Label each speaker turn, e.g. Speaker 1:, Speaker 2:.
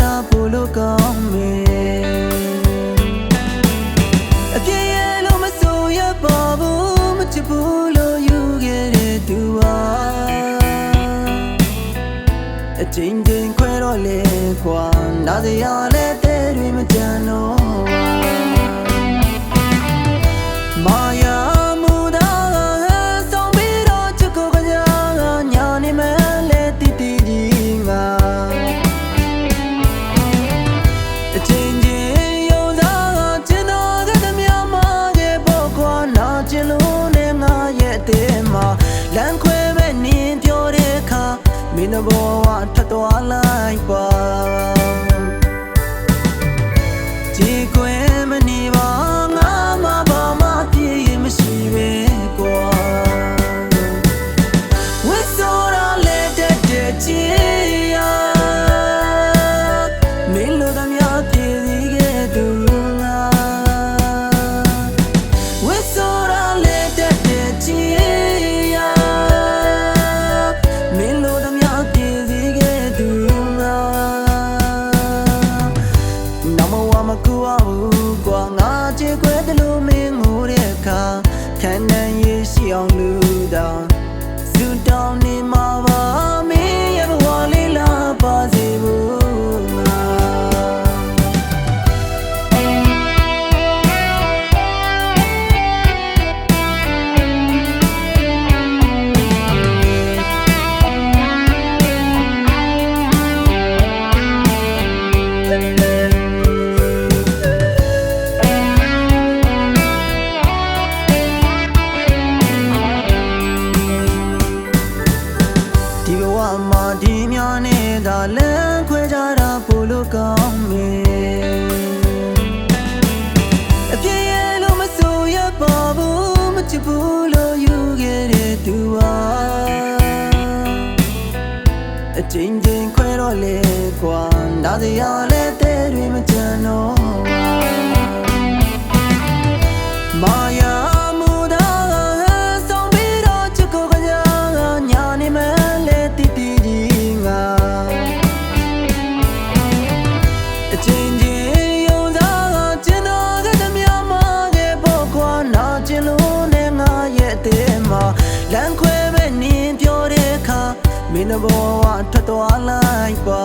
Speaker 1: တာပိုလို့ကောင်းမယ်အပြည့်ရဲ့လို့မဆိုရပါဘူးမချစ်ဘူးလို့ယူခဲ့တဲ့သူဟာအချင်းချင်းခွဲတော့လေခွာနာစရာလဲတဲ့တွေမကြမ်းတော့မာယာမူတာဆောင်ပြီးတော့ချစ်ကိုကညာညာနေမလဲတီတီကြီးငါအချင်းချင်းယုံသားကျင်တော်ကတည်းကမှာခဲ့ပေါ်ကွာနာကျင်လို့နဲ့ငါရဲ့အသေးမှာလမ်းခွဲမဲ့နင်းပြောတဲ့အခါမင်းဘဝထပ်သွားလိုက်ပါကြည်ခွဲမနေပါငါမဘာမှပြေးမရှိပဲကွာဝစ်စောရလဲတဲ့ချီယာမင်းလိုသမျှပြေးစီခဲ့သူငါဝစ်စောရလဲတဲ့ချီယာမင်းလိုသမျှပြေးစီခဲ့သူငါနမဝမကူဘူးကွာငါချစ်ခွဲတယ်လို့မင်းငိုတဲ့အခါခံနိုင်ရရှိအောင်လူတောင်စုတောင်းနေမှာပါမင်းရဲ့ဘဝလေးလာပါစေဘူးငါဒီဘဝမှာဒီများနဲ့သာလမ်းခွဲကြတာပိုလို့ကောင်းမယ်အပြည့်ရဲ့လို့မဆိုရပါဘူးမချစ်ဘူးလို့ယူခဲ့တဲ့သူဟာအချင်းချင်းခွဲတော့လေကွာနာစရာလဲတဲ့တွေမကြမ်းတော့မာယာမူတာဆောင်ပြီးတော့ချစ်ကိုကညာညာနေမလဲတီတီကြီးငါအချင်းချင်းယုံသားကျင်တော်ကတည်းကမှာခဲ့ပေါ်ကွာနာကျင်လို့နဲ့ငါရဲ့အသေးမှာလမ်းခွဲမဲ့နင်းပြောတဲ့အခါမင်းဘဝထပ်သွားလိုက်ပါ